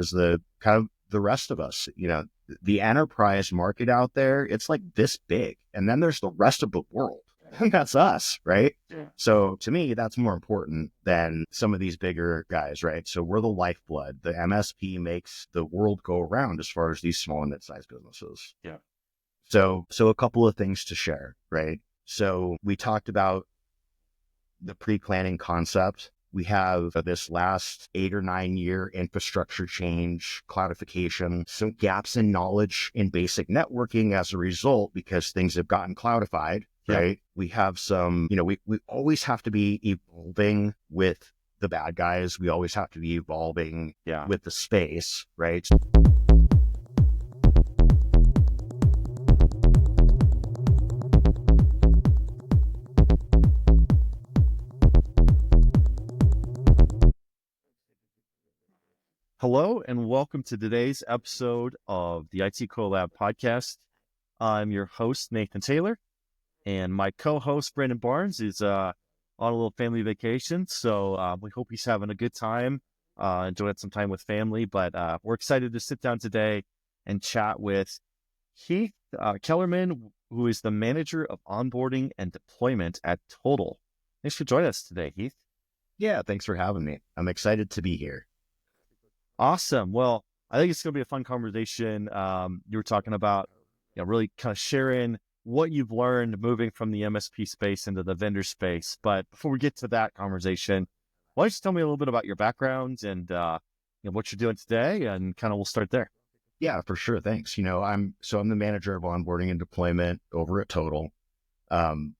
is the kind of the rest of us. The enterprise market out there, it's like this big. And then there's the rest of the world. And that's us, right? Yeah. So to me, that's more important than some of these bigger guys, right? So we're the lifeblood. The MSP makes the world go around as far as these small and mid-sized businesses. Yeah. So a couple of things to share, right? So we talked about the pre-planning concept. We have this last 8 or 9 year infrastructure change, cloudification, some gaps in knowledge in basic networking as a result because things have gotten cloudified, right? We have some, we always have to be evolving with the bad guys. We always have to be evolving with the space, right? Hello and welcome to today's episode of the IT Collab podcast. I'm your host, Nathan Taylor, and my co-host, Brandon Barnes, is on a little family vacation. So we hope he's having a good time, enjoying some time with family. But we're excited to sit down today and chat with Heath Kellerman, who is the manager of onboarding and deployment at Todyl. Thanks for joining us today, Heath. Yeah, thanks for having me. I'm excited to be here. Awesome. Well, I think it's going to be a fun conversation. You were talking about, really kind of sharing what you've learned moving from the MSP space into the vendor space. But before we get to that conversation, why don't you tell me a little bit about your background and what you're doing today, and kind of we'll start there. Yeah, for sure. Thanks. I'm the manager of onboarding and deployment over at Todyl,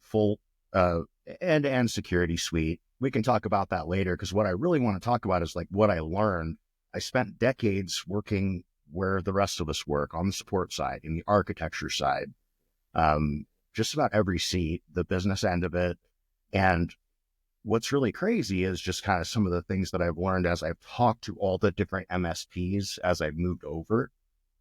full end-to-end security suite. We can talk about that later because what I really want to talk about is like what I learned. I spent decades working where the rest of us work, on the support side, in the architecture side, just about every seat, the business end of it. And what's really crazy is just kind of some of the things that I've learned as I've talked to all the different MSPs as I've moved over,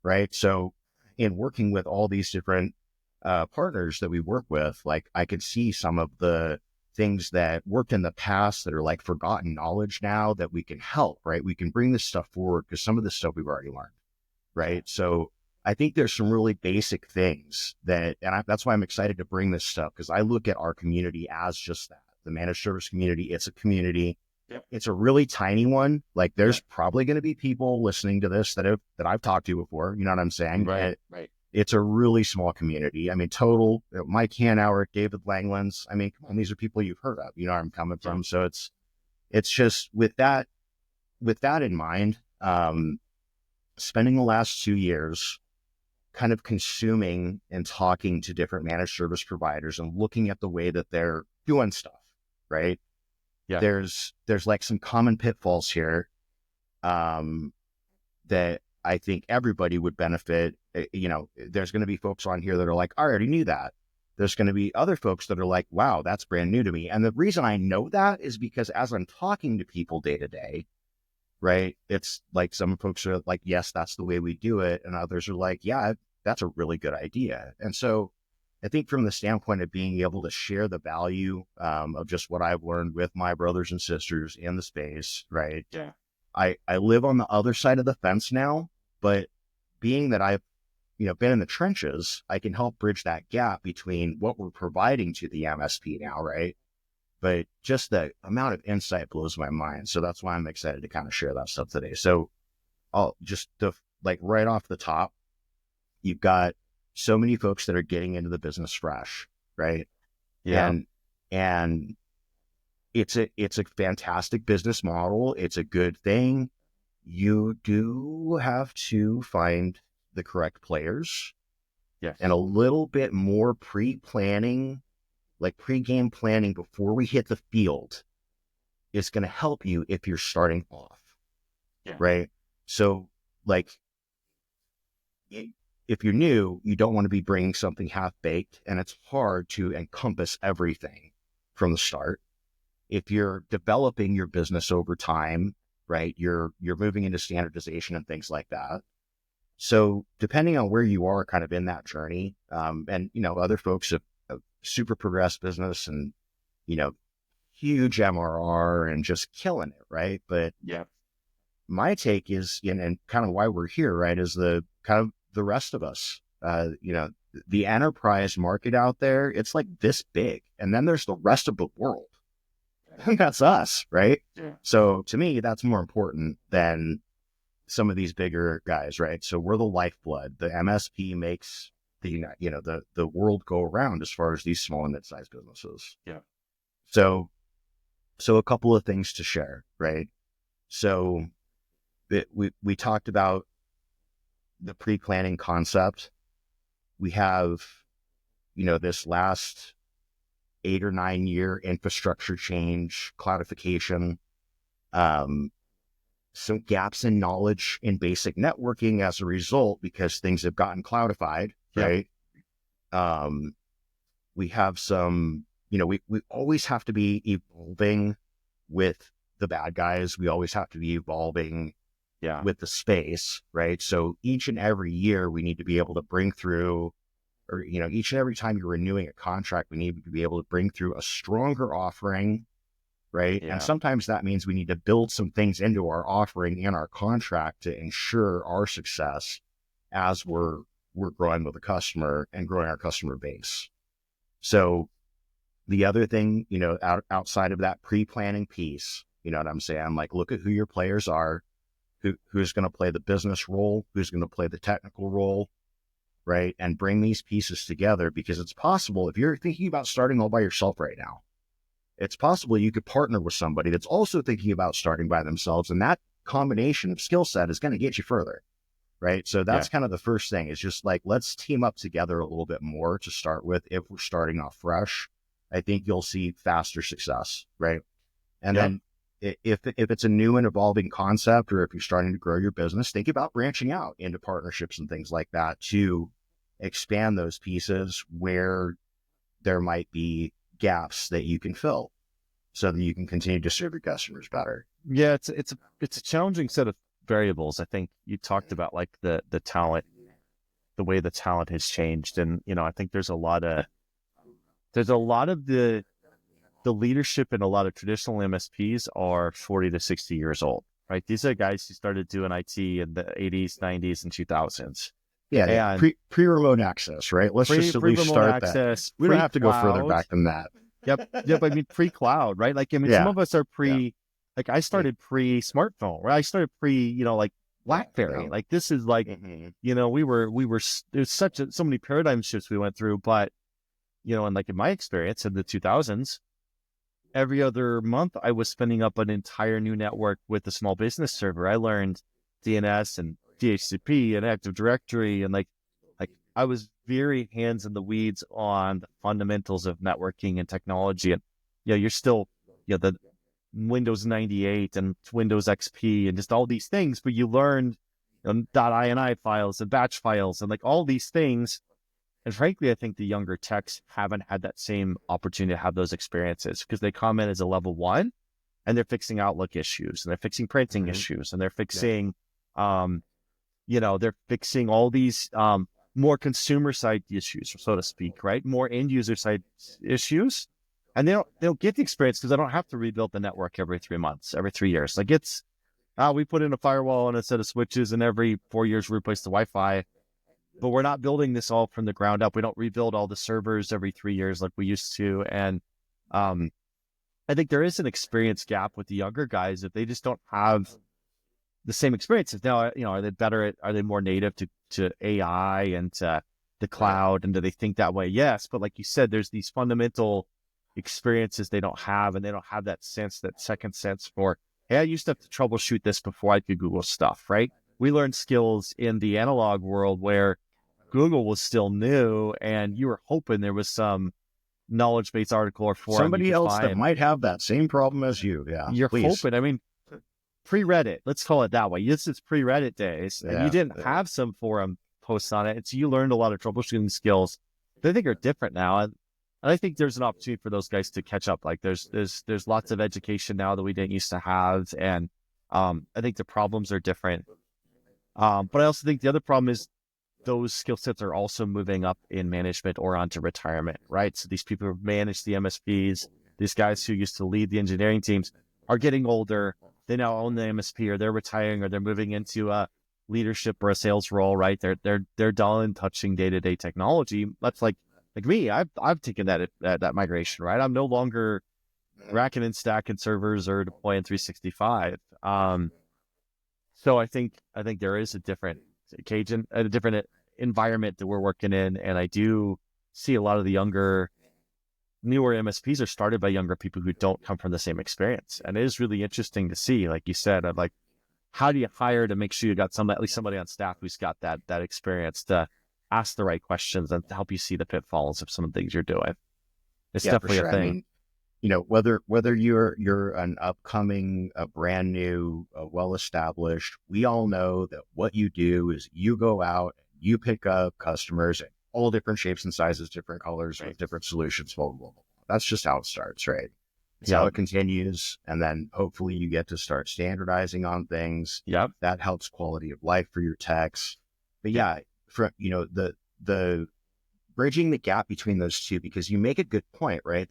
right? So in working with all these different partners that we work with, like I could see some of the things that worked in the past that are like forgotten knowledge now that we can help, right? We can bring this stuff forward because some of this stuff we've already learned, right? So I think there's some really basic things that's why I'm excited to bring this stuff, because I look at our community as just that. The managed service community, it's a community. Yep. It's a really tiny one. Like there's probably going to be people listening to this that I've talked to before. You know what I'm saying? Right. It's a really small community. I mean, Todyl, Mike Hanauer, David Langlands. I mean, come on, these are people you've heard of. You know where I'm coming from. So it's just with that in mind, spending the last 2 years kind of consuming and talking to different managed service providers and looking at the way that they're doing stuff, right? Yeah. There's like some common pitfalls here that I think everybody would benefit. There's going to be folks on here that are like, I already knew that. There's going to be other folks that are like, wow, that's brand new to me. And the reason I know that is because as I'm talking to people day to day, right, it's like some folks are like, yes, that's the way we do it. And others are like, yeah, that's a really good idea. And so I think from the standpoint of being able to share the value of just what I've learned with my brothers and sisters in the space, right? Yeah. I live on the other side of the fence now, but being that I've, been in the trenches, I can help bridge that gap between what we're providing to the MSP now, right? But just the amount of insight blows my mind. So that's why I'm excited to kind of share that stuff today. So I'll just right off the top, you've got so many folks that are getting into the business fresh, right? Yeah. And it's a fantastic business model. It's a good thing. You do have to find the correct players. Yes. And a little bit more pre-planning, like pre-game planning before we hit the field is going to help you if you're starting off. Yeah. Right? So like if you're new, you don't want to be bringing something half-baked, and it's hard to encompass everything from the start. If you're developing your business over time, right, you're moving into standardization and things like that. So depending on where you are kind of in that journey, and, other folks have super progressed business and, huge MRR and just killing it, right? But my take is, and kind of why we're here, right, is the kind of the rest of us. The enterprise market out there, it's like this big. And then there's the rest of the world. That's us, right? Yeah. So to me, that's more important than some of these bigger guys, right? So we're the lifeblood. The MSP makes the world go around as far as these small and mid-sized businesses. Yeah. So a couple of things to share, right? So we talked about the pre-planning concept. We have, this last 8 or 9 year infrastructure change, cloudification, some gaps in knowledge in basic networking as a result, because things have gotten cloudified, right? We have some, we always have to be evolving with the bad guys. We always have to be evolving with the space, right? So each and every year we need to be able to bring through, or, each and every time you're renewing a contract, we need to be able to bring through a stronger offering, right? Yeah. And sometimes that means we need to build some things into our offering in our contract to ensure our success as we're growing with a customer and growing our customer base. So the other thing, outside of that pre-planning piece, you know what I'm saying? Like, look at who your players are, who's going to play the business role, who's going to play the technical role, right? And bring these pieces together, because it's possible, if you're thinking about starting all by yourself right now, it's possible you could partner with somebody that's also thinking about starting by themselves. And that combination of skill set is going to get you further, right? So that's kind of the first thing, is just like, let's team up together a little bit more to start with. If we're starting off fresh, I think you'll see faster success, right? And then if it's a new and evolving concept, or if you're starting to grow your business, think about branching out into partnerships and things like that to expand those pieces where there might be gaps that you can fill, so that you can continue to serve your customers better. Yeah, it's a challenging set of variables. I think you talked about like the talent, the way the talent has changed, and I think there's a lot of the leadership in a lot of traditional MSPs are 40 to 60 years old, right? These are guys who started doing IT in the 80s, 90s, and 2000s. Yeah, pre-remote access, right? Let's just at least start access, that. We don't have to go further back than that. Yep. I mean, pre-cloud, right? Like, some of us are like I started pre-smartphone, right? I started like BlackBerry. Like, this is like, there's so many paradigm shifts we went through, but, and like in my experience in the 2000s, every other month I was spinning up an entire new network with a small business server. I learned DNS and DHCP and Active Directory, and like I was very hands in the weeds on the fundamentals of networking and technology. And you're still the Windows 98 and Windows XP and just all these things, but you learned .ini files and batch files and like all these things. And frankly, I think the younger techs haven't had that same opportunity to have those experiences, because they come in as a level 1 and they're fixing Outlook issues, and they're fixing printing issues, and they're fixing, they're fixing all these more consumer side issues, so to speak, right? More end user side issues. And they don't get the experience because they don't have to rebuild the network every 3 months, every 3 years. Like, it's, we put in a firewall and a set of switches, and every 4 years we replace the Wi-Fi. But we're not building this all from the ground up. We don't rebuild all the servers every 3 years like we used to. And I think there is an experience gap with the younger guys, that they just don't have the same experiences. Now, are they better are they more native to AI and to the cloud? And do they think that way? Yes. But like you said, there's these fundamental experiences they don't have, and they don't have that sense, that second sense for, hey, I used to have to troubleshoot this before I could Google stuff, right? We learned skills in the analog world where Google was still new, and you were hoping there was some knowledge-based article or forum. Somebody else that might have that same problem as you. Yeah. You're hoping. I mean, pre-Reddit, let's call it that way. This is pre-Reddit days, and you didn't have some forum posts on it. And so you learned a lot of troubleshooting skills that I think are different now. And I think there's an opportunity for those guys to catch up. Like, there's lots of education now that we didn't used to have. And I think the problems are different. But I also think the other problem is those skill sets are also moving up in management or onto retirement, right? So these people who manage the MSPs, these guys who used to lead the engineering teams, are getting older. they now own the MSP, or they're retiring, or they're moving into a leadership or a sales role, right? They're done touching day-to-day technology. That's like me. I've taken that migration, right? I'm no longer racking and stacking servers or deploying 365. So I think there is a different occasion, a different environment that we're working in, and I do see a lot of the newer MSPs are started by younger people who don't come from the same experience, and it is really interesting to see. Like you said, like, how do you hire to make sure you got at least somebody on staff who's got that experience to ask the right questions and to help you see the pitfalls of some of the things you're doing. It's Yeah, for definitely sure. a I thing. mean, whether you're an upcoming, a brand new, well established, we all know that what you do is you go out, you pick up customers in all different shapes and sizes, different colors, Right. with different solutions. Blah, blah, blah, blah. That's just how it starts, right? It's how Yep. it continues, and then hopefully you get to start standardizing on things. Yep. That helps quality of life for your techs. But Yep. yeah, for the bridging the gap between those two, because you make a good point, right?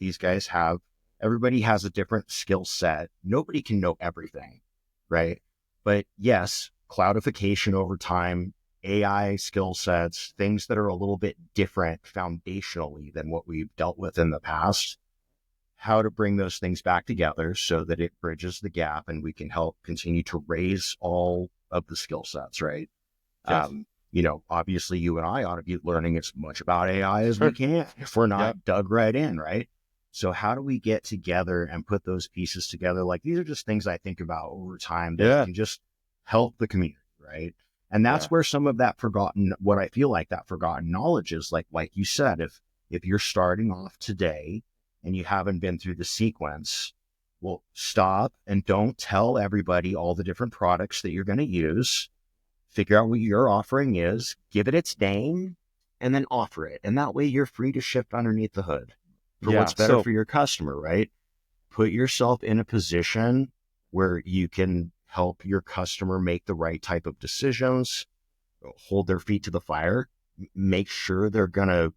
Everybody has a different skill set. Nobody can know everything, right? But yes, cloudification over time, AI skill sets, things that are a little bit different foundationally than what we've dealt with in the past, how to bring those things back together so that it bridges the gap and we can help continue to raise all of the skill sets, right? Yep. Obviously you and I ought to be learning as much about AI as we Sure. can if we're not Yep. dug right in, right? So how do we get together and put those pieces together? Like, these are just things I think about over time that Yeah. can just help the community, right? And that's Yeah. where some of what I feel like that forgotten knowledge is, like you said, if you're starting off today and you haven't been through the sequence, well, stop and don't tell everybody all the different products that you're going to use. Figure out what your offering is, give it its name, and then offer it. And that way you're free to shift underneath the hood for Yeah. what's better So for your customer, right? Put yourself in a position where you can help your customer make the right type of decisions, hold their feet to the fire, make sure they're going to,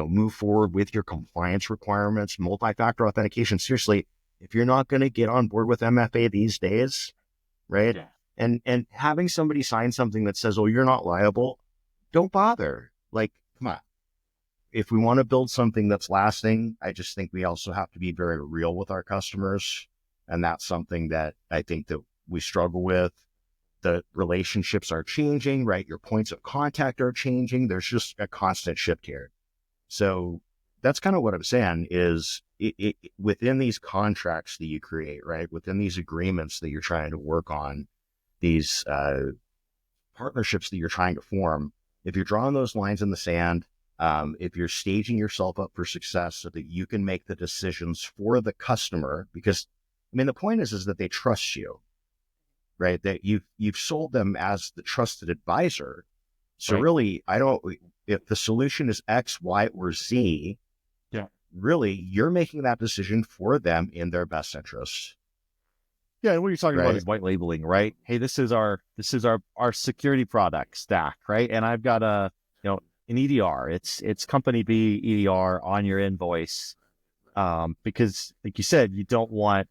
move forward with your compliance requirements, multi-factor authentication. Seriously, if you're not going to get on board with MFA these days, right? yeah. And having somebody sign something that says, "Oh, you're not liable," don't bother. Like, come on. If we want to build something that's lasting, I just think we also have to be very real with our customers. And that's something that I think that we struggle with. The relationships are changing, right? Your points of contact are changing. There's just a constant shift here. So that's kind of what I'm saying is within these contracts that you create, right? Within these agreements that you're trying to work on, these partnerships that you're trying to form, if you're drawing those lines in the sand, if you're staging yourself up for success so that you can make the decisions for the customer, because the point is that they trust you, right? That you've sold them as the trusted advisor. So Right. really, if the solution is X, Y, or Z, Yeah. really you're making that decision for them in their best interest, Yeah. And what you're talking about right? is white labeling, right? Hey, this is our security product stack, right? And I've got an EDR. It's company B EDR on your invoice. Because like you said, you don't want,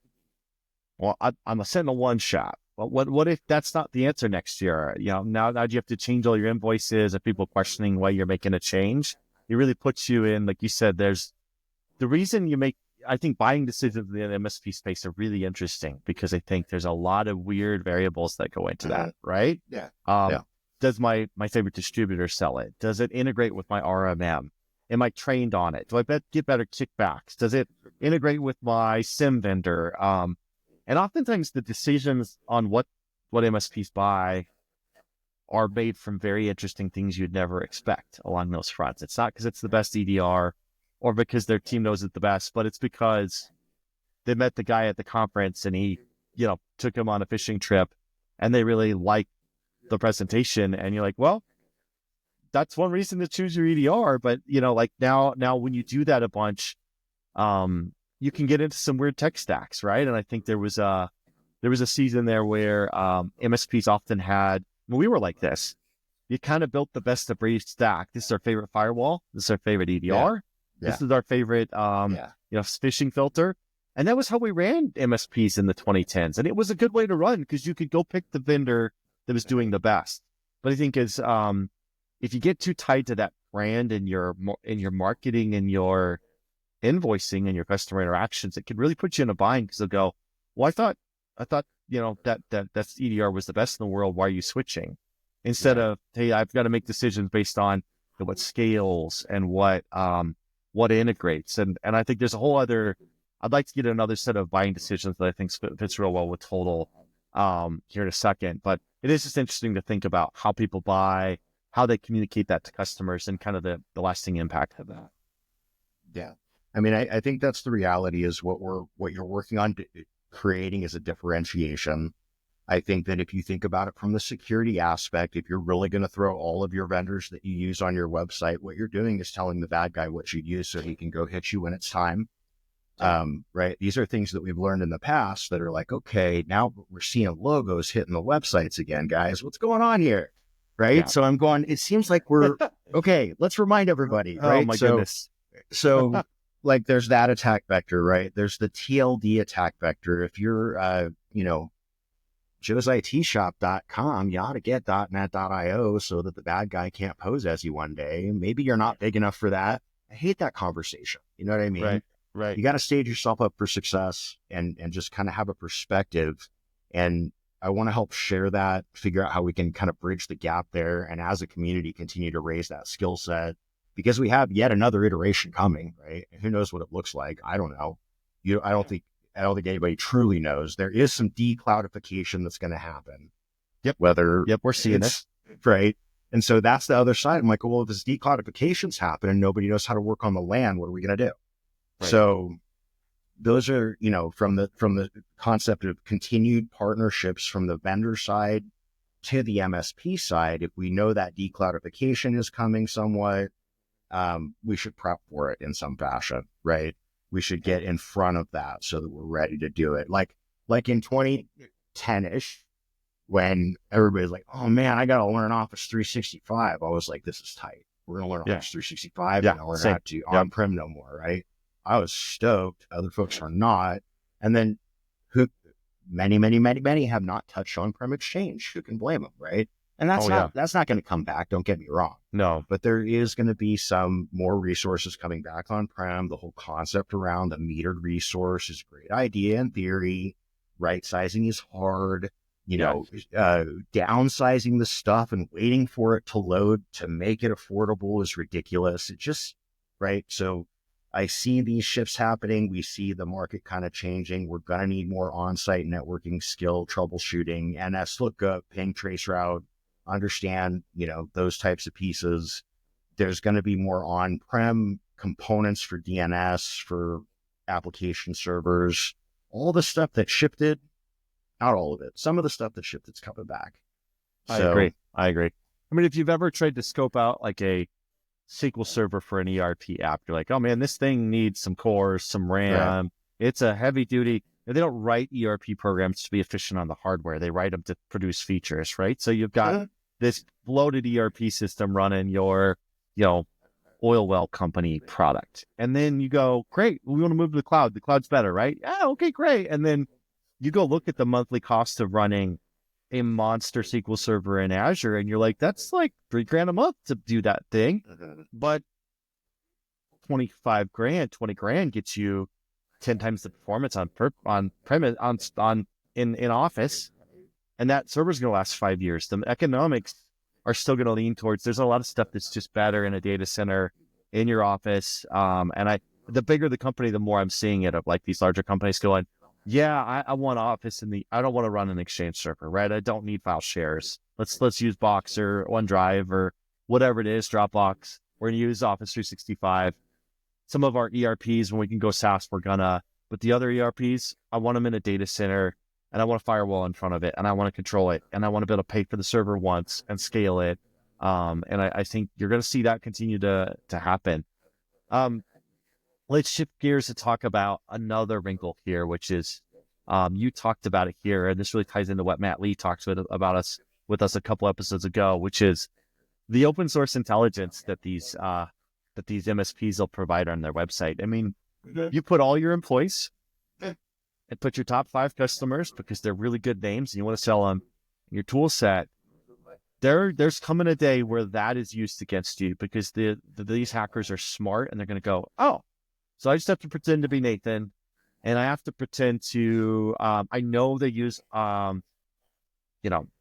well, I'm a Sentinel-1 shop. Well, what if that's not the answer next year? Now you have to change all your invoices and people questioning why you're making a change. It really puts you in, like you said, there's the reason you make, I think buying decisions in the MSP space are really interesting because I think there's a lot of weird variables that go into that, right? Yeah. Um, Yeah. does my favorite distributor sell it? Does it integrate with my RMM? Am I trained on it? Do I get better kickbacks? Does it integrate with my SIM vendor? And oftentimes the decisions on what MSPs buy are made from very interesting things you'd never expect along those fronts. It's not because it's the best EDR or because their team knows it the best, but it's because they met the guy at the conference and he, took him on a fishing trip and they really liked the presentation. And you're like, well, that's one reason to choose your EDR. But, like now when you do that a bunch, you can get into some weird tech stacks, right? And I think there was a season there where MSPs often had, when we were like this, you kind of built the best of breed stack. This is our favorite firewall. This is our favorite Yeah. EDR. Yeah. This is our favorite, Yeah. phishing filter. And that was how we ran MSPs in the 2010s. And it was a good way to run because you could go pick the vendor that was doing the best. But I think if you get too tied to that brand in your marketing and your invoicing and your customer interactions, it could really put you in a bind because they'll go, well, I thought, that's EDR was the best in the world. Why are you switching? Instead of, hey, I've got to make decisions based on what scales and what integrates. And I think there's a whole other, I'd like to get another set of buying decisions that I think fits real well with Todyl here in a second. But it is just interesting to think about how people buy, how they communicate that to customers, and kind of the lasting impact of that. Yeah. I mean, I think that's the reality is what you're working on creating is a differentiation. I think that if you think about it from the security aspect, if you're really going to throw all of your vendors that you use on your website, what you're doing is telling the bad guy what you use so he can go hit you when it's time. Right. These are things that we've learned in the past that are like, okay, now we're seeing logos hitting the websites again, guys. What's going on here? Right. Yeah. So I'm going, it seems like we're okay. Let's remind everybody. Right. Oh my goodness. So like there's that attack vector, right? There's the TLD attack vector. If you're, joesitshop.com, you ought to get .net.io so that the bad guy can't pose as you one day. Maybe you're not big enough for that. I hate that conversation. You know what I mean? Right. You got to stage yourself up for success and just kind of have a perspective. And I want to help share that, figure out how we can kind of bridge the gap there. And as a community, continue to raise that skill set because we have yet another iteration coming, right? And who knows what it looks like? I don't know. I don't think anybody truly knows. There is some decloudification that's going to happen. Yep. We're seeing it. Right. And so that's the other side. I'm like, well, if this decloudification's happening and nobody knows how to work on the LAN, what are we going to do? Right. So those are, from the concept of continued partnerships from the vendor side to the MSP side, if we know that decloudification is coming somewhat, we should prep for it in some fashion, right? We should get in front of that so that we're ready to do it. Like in 2010-ish, when everybody's like, oh man, I got to learn Office 365. I was like, this is tight. We're going to learn Office 365 and learn how to on-prem no more, right? I was stoked. Other folks are not. And then many have not touched on-prem Exchange. Who can blame them, right? And that's not going to come back. Don't get me wrong. No, but there is going to be some more resources coming back on-prem. The whole concept around a metered resource is a great idea in theory. Right sizing is hard. Downsizing the stuff and waiting for it to load to make it affordable is ridiculous. It just, right. So I see these shifts happening. We see the market kind of changing. We're going to need more on-site networking skill, troubleshooting, NS lookup, ping trace route, understand, those types of pieces. There's going to be more on-prem components for DNS, for application servers, all the stuff that shifted, not all of it. Some of the stuff that shifted is coming back. I agree. I mean, if you've ever tried to scope out like a SQL Server for an ERP app, you're like, oh man, this thing needs some cores, some RAM. Right. It's a heavy duty. They don't write ERP programs to be efficient on the hardware. They write them to produce features, right? So you've got this bloated ERP system running your, oil well company product. And then you go, great, we want to move to the cloud. The cloud's better, right? Yeah, okay, great. And then you go look at the monthly cost of running a monster SQL Server in Azure, and you're like, that's like $3,000 a month to do that thing. But 25 grand, 20 grand gets you 10 times the performance on premise in Office, and that server's going to last 5 years. The economics are still going to lean towards. There's a lot of stuff that's just better in a data center in your office. The bigger the company, the more I'm seeing it of like these larger companies going, yeah, I want Office I don't want to run an Exchange server, right? I don't need file shares. Let's use Box or OneDrive or whatever it is, Dropbox. We're going to use Office 365. Some of our ERPs, when we can go SaaS, we're gonna. But the other ERPs, I want them in a data center, and I want a firewall in front of it, and I want to control it, and I want to be able to pay for the server once and scale it. And I think you're going to see that continue to happen. Let's shift gears to talk about another wrinkle here, which is you talked about it here, and this really ties into what Matt Lee talked with us a couple episodes ago, which is the open source intelligence that these MSPs will provide on their website. I mean, you put all your employees and put your top 5 customers because they're really good names and you want to sell them your tool set, there's coming a day where that is used against you because these hackers are smart and they're going to go, oh, so I just have to pretend to be Nathan and I have to pretend to, I know they use, they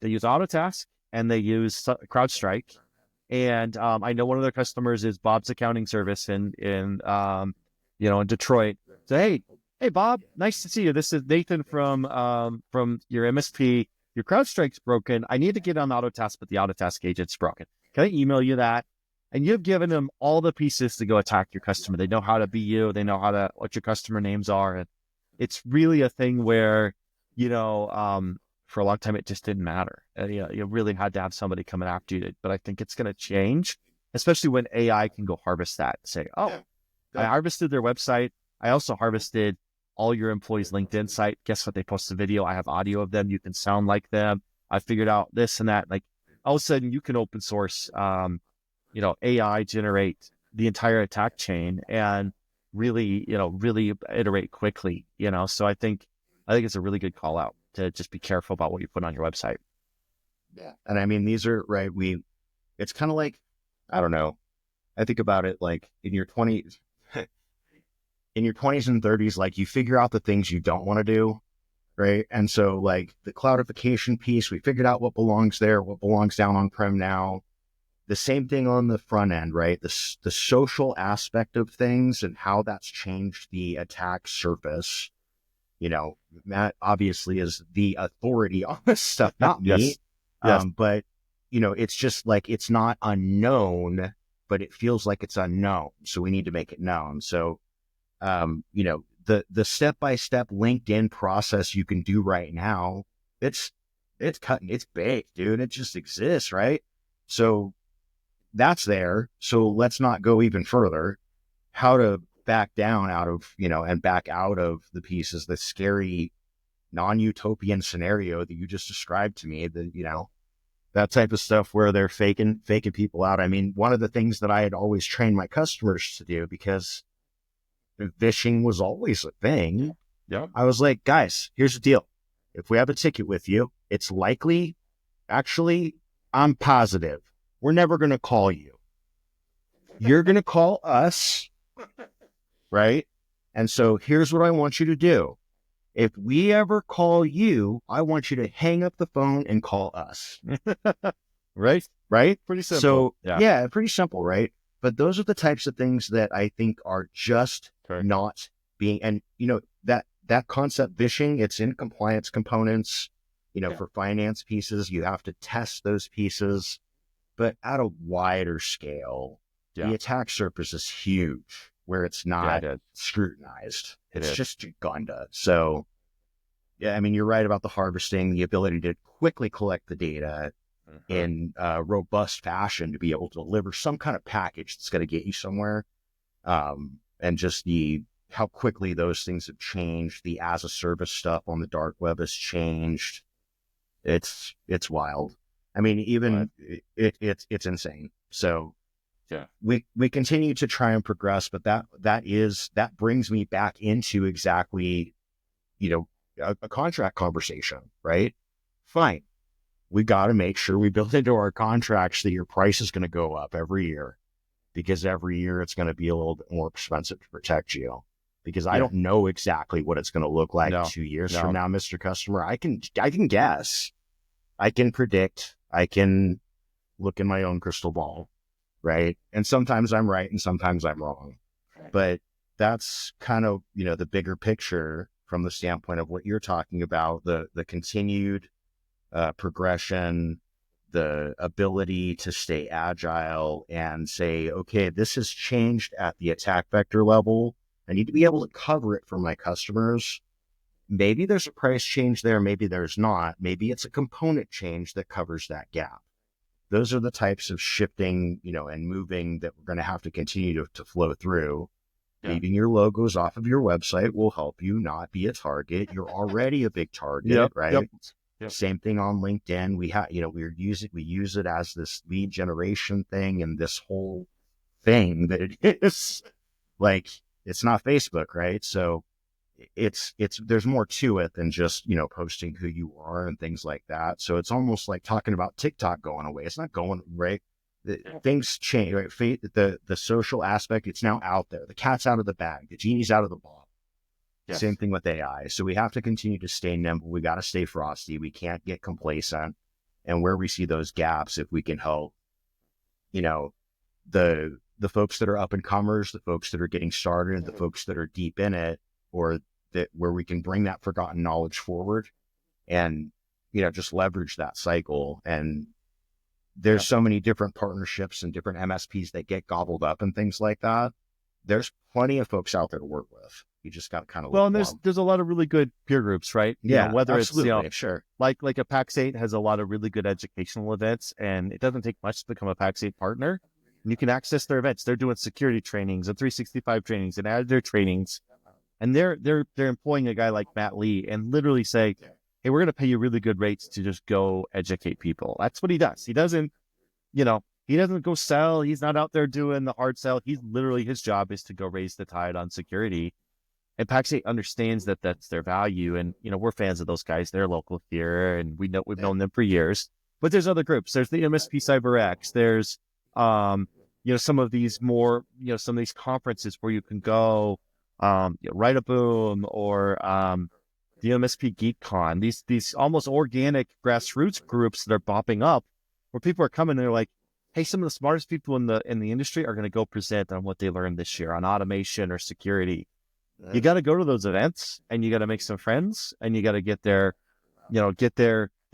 use Autotask and they use CrowdStrike. And I know one of their customers is Bob's accounting service in Detroit. So, hey, Bob, nice to see you. This is Nathan from your MSP. Your CrowdStrike's broken. I need to get on Autotask, but the Autotask agent's broken. Can I email you that? And you've given them all the pieces to go attack your customer. They know how to be you. They know what your customer names are. And it's really a thing where, for a long time, it just didn't matter. You really had to have somebody coming after you. But I think it's going to change, especially when AI can go harvest that and say, oh, I harvested their website. I also harvested all your employees' LinkedIn site. Guess what? They post a video. I have audio of them. You can sound like them. I figured out this and that. Like all of a sudden you can open source, AI generate the entire attack chain and really iterate quickly, So I think it's a really good call out to just be careful about what you put on your website. Yeah. And I mean, these are right. It's kind of like, I don't know. I think about it like in your 20s and 30s, like you figure out the things you don't want to do. Right. And so like the cloudification piece, we figured out what belongs there, what belongs down on-prem now. The same thing on the front end, right? The social aspect of things and how that's changed the attack surface. Matt obviously is the authority on this stuff, not me. Yes. But, it's just like, it's not unknown, but it feels like it's unknown. So we need to make it known. So, the step-by-step LinkedIn process you can do right now, it's baked, dude. It just exists, right? So that's there. So let's not go even further. How to back down out of, and back out of the pieces, the scary non-utopian scenario that you just described to me, that type of stuff where they're faking people out. I mean, one of the things that I had always trained my customers to do, because phishing was always a thing. Yeah. I was like, guys, here's the deal. If we have a ticket with you, it's likely, actually, I'm positive, we're never going to call you. You're going to call us, right? And so here's what I want you to do. If we ever call you, I want you to hang up the phone and call us. Right? Pretty simple. So, yeah, pretty simple, right? But those are the types of things that I think are just not being, and that concept phishing, it's in compliance components, for finance pieces, you have to test those pieces, but at a wider scale, the attack surface is huge where it's not scrutinized. It's just Uganda. So, yeah, I mean, you're right about the harvesting, the ability to quickly collect the data in a robust fashion to be able to deliver some kind of package that's going to get you somewhere. And just how quickly those things have changed. The as a service stuff on the dark web has changed. It's wild. I mean, even it's insane. So we continue to try and progress, but that brings me back into exactly, a contract conversation, right? Fine. We got to make sure we build into our contracts that your price is going to go up every year, because every year it's going to be a little bit more expensive to protect you, because I don't know exactly what it's going to look like 2 years from now, Mr. Customer. I can guess, I can predict, I can look in my own crystal ball, right? And sometimes I'm right and sometimes I'm wrong, but that's kind of, the bigger picture from the standpoint of what you're talking about, the continued progression, the ability to stay agile and say, okay, this has changed at the attack vector level. I need to be able to cover it for my customers. Maybe there's a price change there. Maybe there's not. Maybe it's a component change that covers that gap. Those are the types of shifting, and moving that we're going to have to continue to flow through. Leaving your logos off of your website will help you not be a target. You're already a big target, right? Yep. Same thing on LinkedIn. We use it as this lead generation thing, and this whole thing that it is like, it's not Facebook, right? So there's more to it than just, posting who you are and things like that. So it's almost like talking about TikTok going away. It's not going right. Things change, right? The social aspect, it's now out there. The cat's out of the bag. The genie's out of the bottle. Yes. Same thing with AI. So we have to continue to stay nimble. We got to stay frosty. We can't get complacent. And where we see those gaps, if we can help, the folks that are up and comers, the folks that are getting started, the folks that are deep in it, or that where we can bring that forgotten knowledge forward and, just leverage that cycle. And there's so many different partnerships and different MSPs that get gobbled up and things like that. There's plenty of folks out there to work with. You just got to kind of and there's a lot of really good peer groups, right? Yeah, whether absolutely. it's sure, like a PAX8 has a lot of really good educational events, and it doesn't take much to become a PAX8 partner. And you can access their events. They're doing security trainings and 365 trainings and add their trainings, and they're employing a guy like Matt Lee and literally say, "Hey, we're going to pay you really good rates to just go educate people." That's what he does. He doesn't, he doesn't go sell. He's not out there doing the hard sell. He's literally, his job is to go raise the tide on security. And PAX8 understands that that's their value. And, we're fans of those guys. They're local here, and we've known them for years. But there's other groups. There's the MSP CyberX. There's, some of these more, some of these conferences where you can go, Write a Boom or the MSP GeekCon. These almost organic grassroots groups that are popping up where people are coming and they're like, hey, some of the smartest people in the industry are going to go present on what they learned this year on automation or security. You got to go to those events and you got to make some friends and you got to get their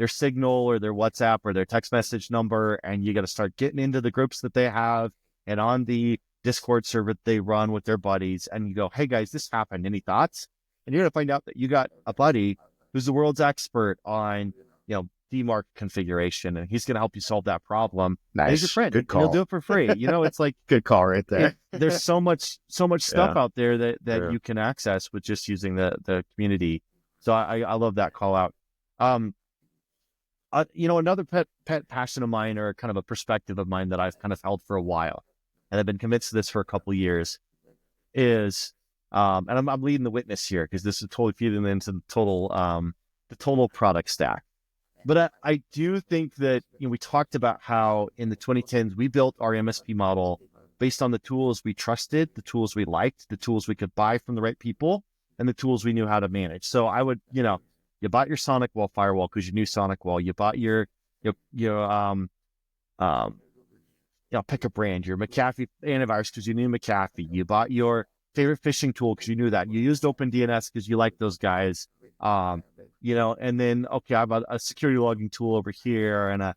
signal or their WhatsApp or their text message number. And you got to start getting into the groups that they have and on the Discord server that they run with their buddies. And you go, hey guys, this happened. Any thoughts? And you're going to find out that you got a buddy who's the world's expert on, DMARC configuration, and he's going to help you solve that problem. Nice. And he's your friend. Good call. He'll do it for free. It's like good call right there. There's so much stuff out there that Yeah. you can access with just using the community. So I love that call out. Another pet passion of mine, or kind of a perspective of mine that I've kind of held for a while, and I've been convinced of this for a couple of years, is, and I'm leading the witness here because this is totally feeding into the total product stack. But I do think that, we talked about how in the 2010s, we built our MSP model based on the tools we trusted, the tools we liked, the tools we could buy from the right people, and the tools we knew how to manage. So I would, you bought your SonicWall firewall because you knew SonicWall. You bought your pick a brand, your McAfee antivirus because you knew McAfee. You bought your favorite phishing tool because you knew that. You used OpenDNS because you liked those guys. And then, okay, I have a security logging tool over here and a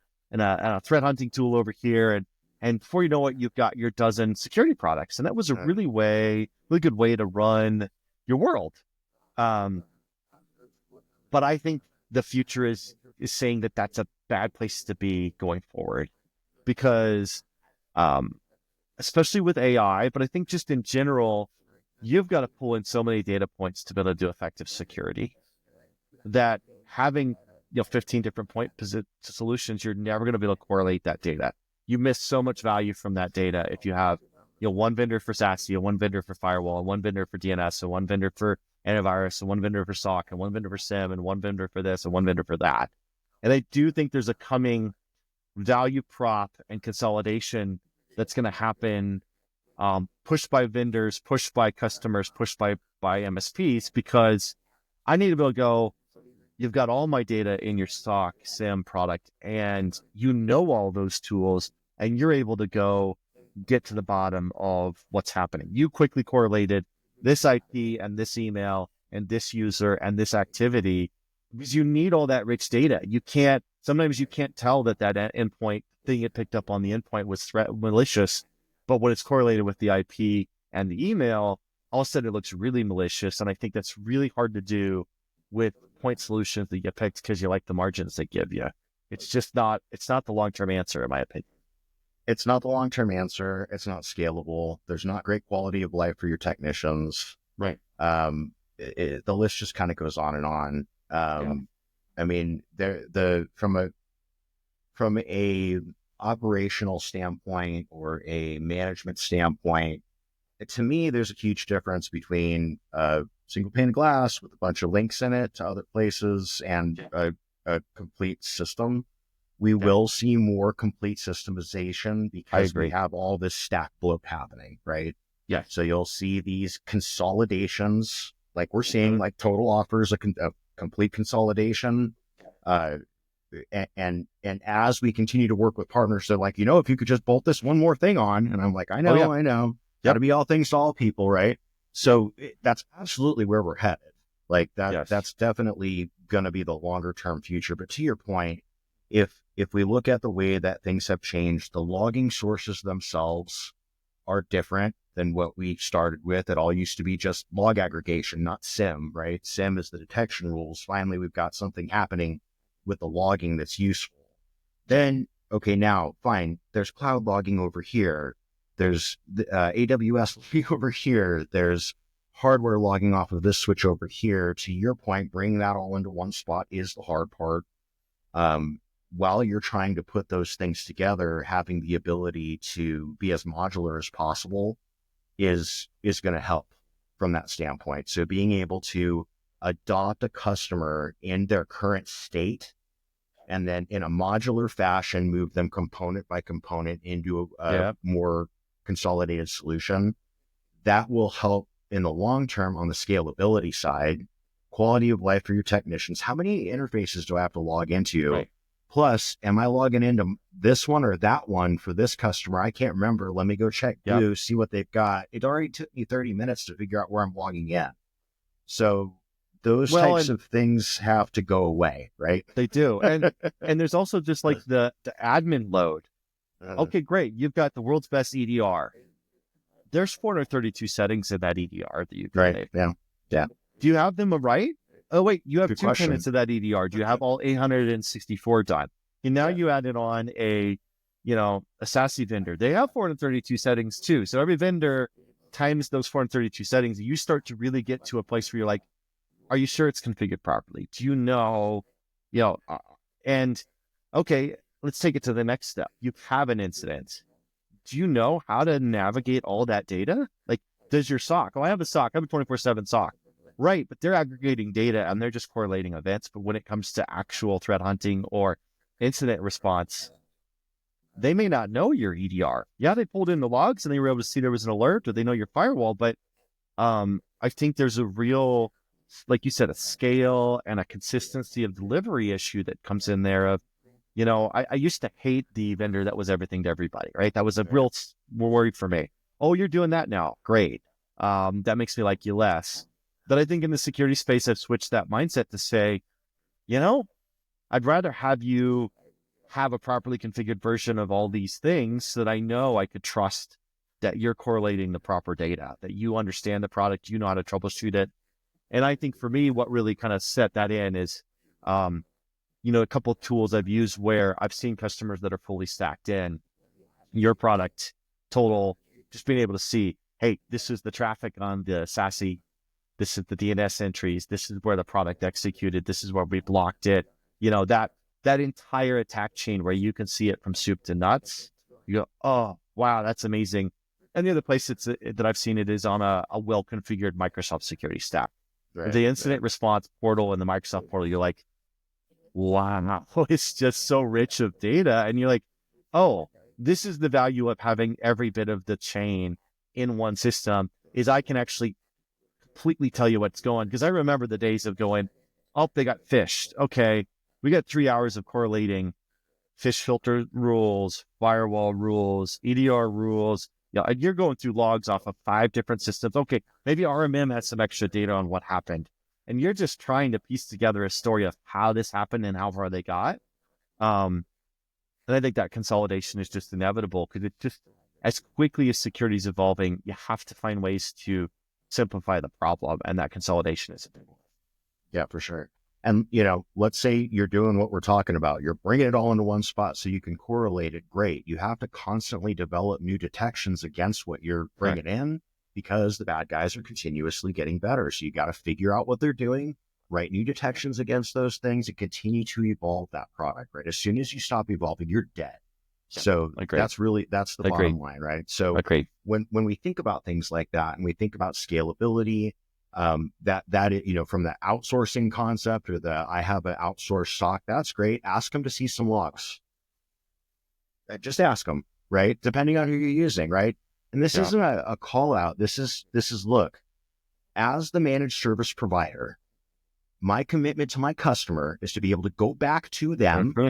threat hunting tool over here. And before you know it, you've got your dozen security products. And that was a really good way to run your world. But I think the future is saying that that's a bad place to be going forward because, especially with AI, but I think just in general, you've got to pull in so many data points to be able to do effective security that having 15 different point solutions, you're never going to be able to correlate that data. You miss so much value from that data if you have one vendor for SASE, one vendor for firewall, one vendor for DNS, and one vendor for antivirus, and one vendor for SOC, and one vendor for SIEM, and one vendor for this, and one vendor for that. And I do think there's a coming value prop and consolidation that's going to happen, pushed by vendors, pushed by customers, pushed by MSPs, because I need to be able to go, you've got all my data in your SOC SIEM product, and all those tools, and you're able to go get to the bottom of what's happening. You quickly correlated this IP and this email and this user and this activity because you need all that rich data. Sometimes you can't tell that endpoint thing it picked up on the endpoint was malicious, but when it's correlated with the IP and the email, all of a sudden it looks really malicious. And I think that's really hard to do with point solutions that you picked because you like the margins they give you. It's not the long-term answer, in my opinion. It's not the long-term answer. It's not scalable. There's not great quality of life for your technicians. Right. The list just kind of goes on and on. I mean, from a operational standpoint or a management standpoint, to me, there's a huge difference between a single pane of glass with a bunch of links in it to other places and a complete system. We will see more complete systemization I because we agree. have all this stack bloat happening, right? Yes. So you'll see these consolidations, like we're seeing, like Total offers a complete consolidation. And as we continue to work with partners, they're like, if you could just bolt this one more thing on, and I'm like, I know, got to be all things to all people, right? So that's absolutely where we're headed. Like that's definitely going to be the longer term future. But to your point, if we look at the way that things have changed, the logging sources themselves are different than what we started with. It all used to be just log aggregation, not SIM, right? SIM is the detection rules. Finally, we've got something happening with the logging that's useful. Then, okay, now fine, there's cloud logging over here. There's AWS logging over here. There's hardware logging off of this switch over here. To your point, bringing that all into one spot is the hard part. While you're trying to put those things together, having the ability to be as modular as possible is going to help from that standpoint. So being able to adopt a customer in their current state and then in a modular fashion, move them component by component into a more consolidated solution, that will help in the long term on the scalability side, quality of life for your technicians. How many interfaces do I have to log into? Right. Plus, am I logging into this one or that one for this customer? I can't remember. Let me go check Blue, see what they've got. It already took me 30 minutes to figure out where I'm logging in. So those types of things have to go away, right? They do. And there's also just like the admin load. Okay, great. You've got the world's best EDR. There's 432 settings in that EDR that you can right. Yeah. Do you have them right? Oh, wait, you have Good 2 question. tenants of that EDR. Do you have all 864 done? And now you added on a SASE vendor. They have 432 settings too. So every vendor times those 432 settings, you start to really get to a place where you're like, are you sure it's configured properly? Do you know, and okay, let's take it to the next step. You have an incident. Do you know how to navigate all that data? Like, does your SOC? Oh, I have a SOC. I have a 24/7 SOC. Right, but they're aggregating data and they're just correlating events. But when it comes to actual threat hunting or incident response, they may not know your EDR. Yeah, they pulled in the logs and they were able to see there was an alert, or they know your firewall. But I think there's a real, like you said, a scale and a consistency of delivery issue that comes in there of, I used to hate the vendor that was everything to everybody, right? That was a real worry for me. Oh, you're doing that now. Great. That makes me like you less. But I think in the security space, I've switched that mindset to say, I'd rather have you have a properly configured version of all these things so that I know I could trust that you're correlating the proper data, that you understand the product, you know how to troubleshoot it. And I think for me, what really kind of set that in is, a couple of tools I've used where I've seen customers that are fully stacked in your product, Todyl, just being able to see, hey, this is the traffic on the SASE. This is the DNS entries. This is where the product executed. This is where we blocked it. That entire attack chain where you can see it from soup to nuts. You go, oh, wow, that's amazing. And the other place that I've seen it is on a well-configured Microsoft security stack. Right, the incident response portal and the Microsoft portal, you're like, wow, it's just so rich of data. And you're like, oh, this is the value of having every bit of the chain in one system is I can actually completely tell you what's going. Because I remember the days of going, oh, they got phished. Okay, we got 3 hours of correlating phish filter rules, firewall rules, EDR rules. And you're going through logs off of 5 different systems. Okay, maybe RMM has some extra data on what happened. And you're just trying to piece together a story of how this happened and how far they got. And I think that consolidation is just inevitable because it just, as quickly as security is evolving, you have to find ways to simplify the problem, and that consolidation is a big one. Yeah, for sure. And, let's say you're doing what we're talking about. You're bringing it all into one spot so you can correlate it. Great. You have to constantly develop new detections against what you're bringing in because the bad guys are continuously getting better. So you got to figure out what they're doing, write new detections against those things, and continue to evolve that product, right? As soon as you stop evolving, you're dead. So Agreed. that's the Agreed. bottom line, right? So Agreed. when we think about things like that and we think about scalability, from the outsourcing concept or the I have an outsourced SOC, that's great. Ask them to see some logs. Just ask them, right? Depending on who you're using, right? And this Yeah. isn't a call out. This is look, as the managed service provider, my commitment to my customer is to be able to go back to them, Mm-hmm. Mm-hmm.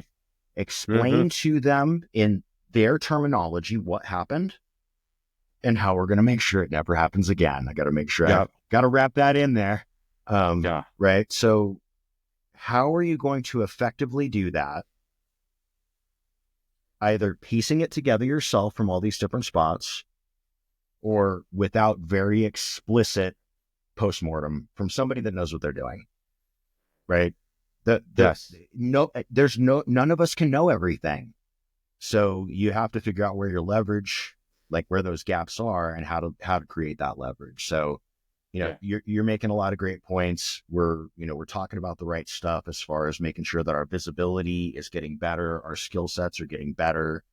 explain to them in their terminology what happened and how we're going to make sure it never happens again. I got to make sure Yeah. I got to wrap that in there. Yeah. Right. So how are you going to effectively do that? Either piecing it together yourself from all these different spots or without very explicit postmortem from somebody that knows what they're doing. Right. Yes. None of us can know everything. So you have to figure out where your leverage, like where those gaps are and how to create that leverage. So, Yeah. you're making a lot of great points. We're talking about the right stuff as far as making sure that our visibility is getting better. Our skill sets are getting better.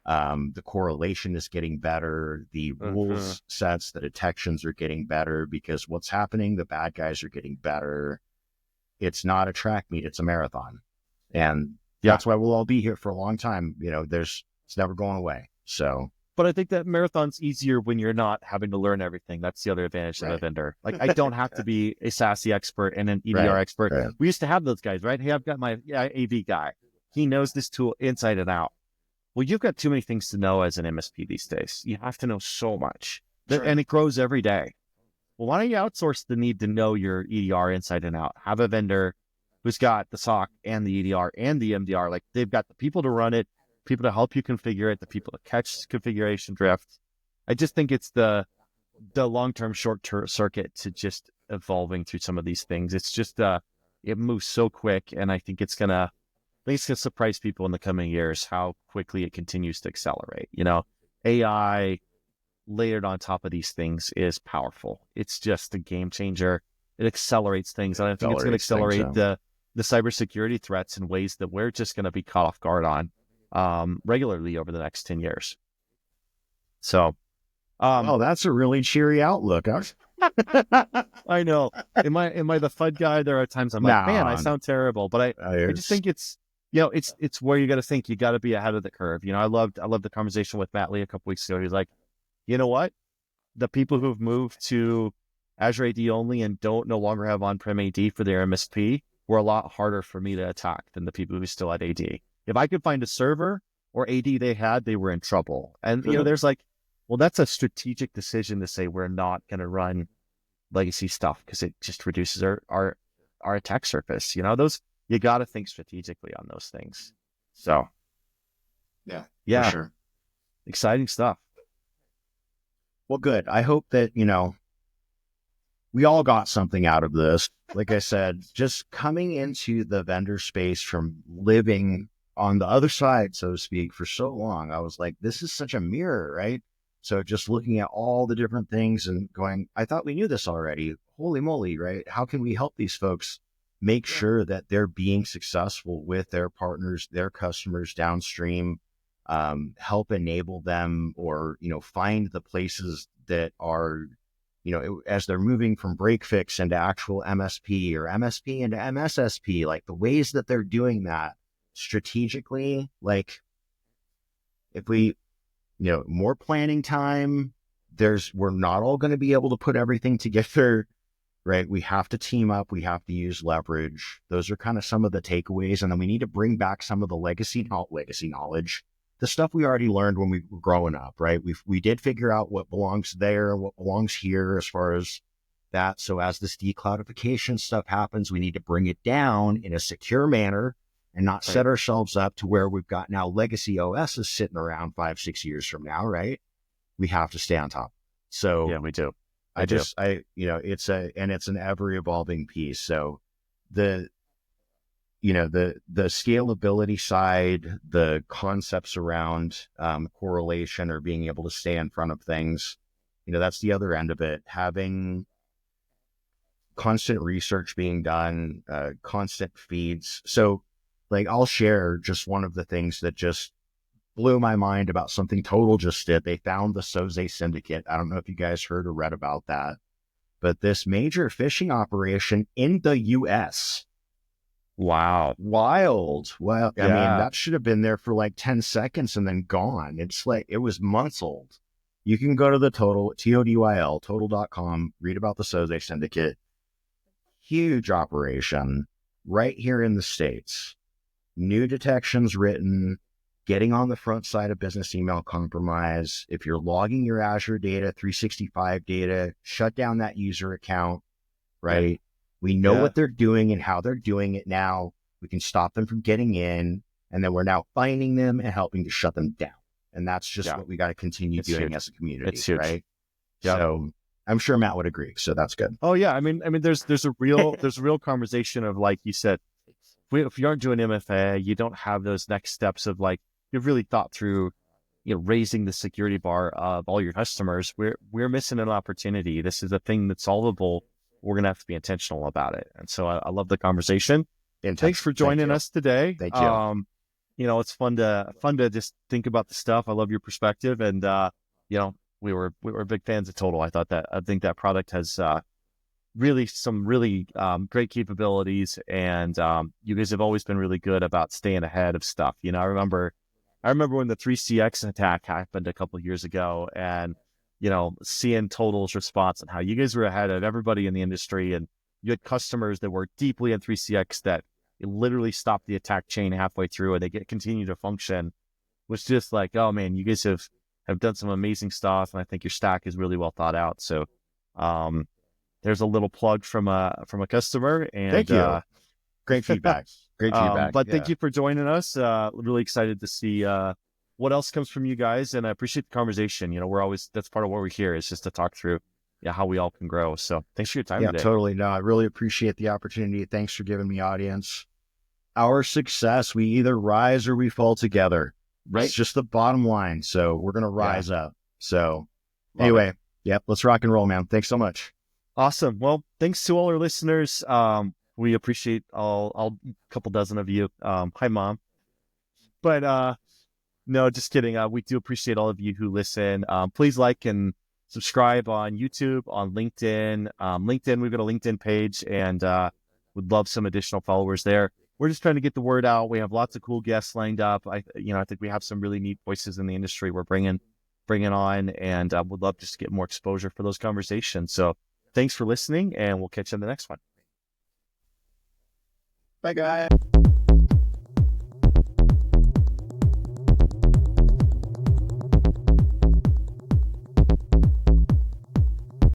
The correlation is getting better. The Mm-hmm. rules sets, the detections are getting better because what's happening, the bad guys are getting better. It's not a track meet, it's a marathon. And Yeah. that's why we'll all be here for a long time. It's never going away. So, But I think that marathon's easier when you're not having to learn everything. That's the other advantage of a right, vendor. Like I don't have to be a SASE expert and an EDR right, expert. right. We used to have those guys, right? Hey, I've got my AV guy. He knows this tool inside and out. Well, you've got too many things to know as an MSP these days. You have to know so much. Sure. And it grows every day. Well, why don't you outsource the need to know your EDR inside and out? Have a vendor who's got the SOC and the EDR and the MDR. Like they've got the people to run it, people to help you configure it, the people to catch configuration drift. I just think it's the long-term short-term circuit to just evolving through some of these things. It's just it moves so quick, and I think it's gonna surprise people in the coming years how quickly it continues to accelerate. AI layered on top of these things is powerful. It's just a game changer. It accelerates things, and I think it's going to Accelerates things. accelerate So, the cybersecurity threats in ways that we're just going to be caught off guard on regularly over the next 10 years. So, well, that's a really cheery outlook. I know. Am I the FUD guy? There are times I'm like, man, I Nah, sound terrible, but I just think it's where you got to think. You got to be ahead of the curve. I loved the conversation with Matt Lee a couple weeks ago. He's like, you know what? The people who've moved to Azure AD only and don't no longer have on-prem AD for their MSP were a lot harder for me to attack than the people who still had AD. If I could find a server or AD they had, they were in trouble. And there's like, well, that's a strategic decision to say we're not going to run legacy stuff because it just reduces our attack surface. Those you got to think strategically on those things. So, for sure. exciting stuff. Well, good. I hope that, we all got something out of this. Like I said, just coming into the vendor space from living on the other side, so to speak, for so long, I was like, this is such a mirror, right? So just looking at all the different things and going, I thought we knew this already. Holy moly, right? How can we help these folks make sure that they're being successful with their partners, their customers downstream, help enable them or, find the places that are, as they're moving from break fix into actual MSP or MSP into MSSP, like the ways that they're doing that strategically, like if we, more planning time, we're not all going to be able to put everything together, right? We have to team up. We have to use leverage. Those are kind of some of the takeaways. And then we need to bring back some of the legacy knowledge, the stuff we already learned when we were growing up, right? We did figure out what belongs there, what belongs here as far as that. So as this decloudification stuff happens, we need to bring it down in a secure manner and not set ourselves up to where we've got now legacy OSs sitting around 5-6 years from now, right? We have to stay on top. So Yeah, we do. it's an ever evolving piece. So the scalability side, the concepts around correlation or being able to stay in front of things, that's the other end of it. Having constant research being done, constant feeds. So like I'll share just one of the things that just blew my mind about something Total just did. They found the Soze syndicate. I don't know if you guys heard or read about that, but this major phishing operation in the US. Wow. Wild. Well, I mean, Yeah. that should have been there for like 10 seconds and then gone. It's like, it was months old. You can go to the Total, Todyl, total.com, read about the Soze syndicate. Huge operation right here in the States. New detections written, getting on the front side of business email compromise. If you're logging your Azure data, 365 data, shut down that user account, right? Yeah. We know Yeah. what they're doing and how they're doing it now. We can stop them from getting in, and then we're now finding them and helping to shut them down. And that's just Yeah. what we got to continue It's doing huge. as a community, It's huge. right? Yeah. So I'm sure Matt would agree. So that's good. Oh yeah. I mean, there's a real conversation of, like you said, if you aren't doing MFA, you don't have those next steps of, like, you've really thought through, raising the security bar of all your customers. We're missing an opportunity. This is a thing that's solvable. We're going to have to be intentional about it. And so I love the conversation. Thanks for joining us today. Thank you. It's fun to just think about the stuff. I love your perspective, and we were big fans of Total. I think that product has some really great capabilities, and you guys have always been really good about staying ahead of stuff. I remember when the 3CX attack happened a couple of years ago, and seeing Total's response and how you guys were ahead of everybody in the industry, and you had customers that were deeply in 3CX that literally stopped the attack chain halfway through, and they continue to function. Was just like, oh man, you guys have done some amazing stuff, and I think your stack is really well thought out. So there's a little plug from a customer, and Thank you. Great feedback. Great feedback. But thank you for joining us. Really excited to see what else comes from you guys, and I appreciate the conversation. That's part of what we're here, is just to talk through how we all can grow. So thanks for your time today. Totally. No, I really appreciate the opportunity. Thanks for giving me audience. Our success, we either rise or we fall together. Right. It's just the bottom line. So we're going to rise up. So anyway, let's rock and roll, man. Thanks so much. Awesome. Well, thanks to all our listeners. We appreciate all couple dozen of you. Hi, Mom. But no, just kidding. We do appreciate all of you who listen. Please like and subscribe on YouTube, on LinkedIn. LinkedIn, we've got a LinkedIn page, and would love some additional followers there. We're just trying to get the word out. We have lots of cool guests lined up. I think we have some really neat voices in the industry we're bringing on, and would love just to get more exposure for those conversations. So thanks for listening, and we'll catch you in the next one. Bye, guys.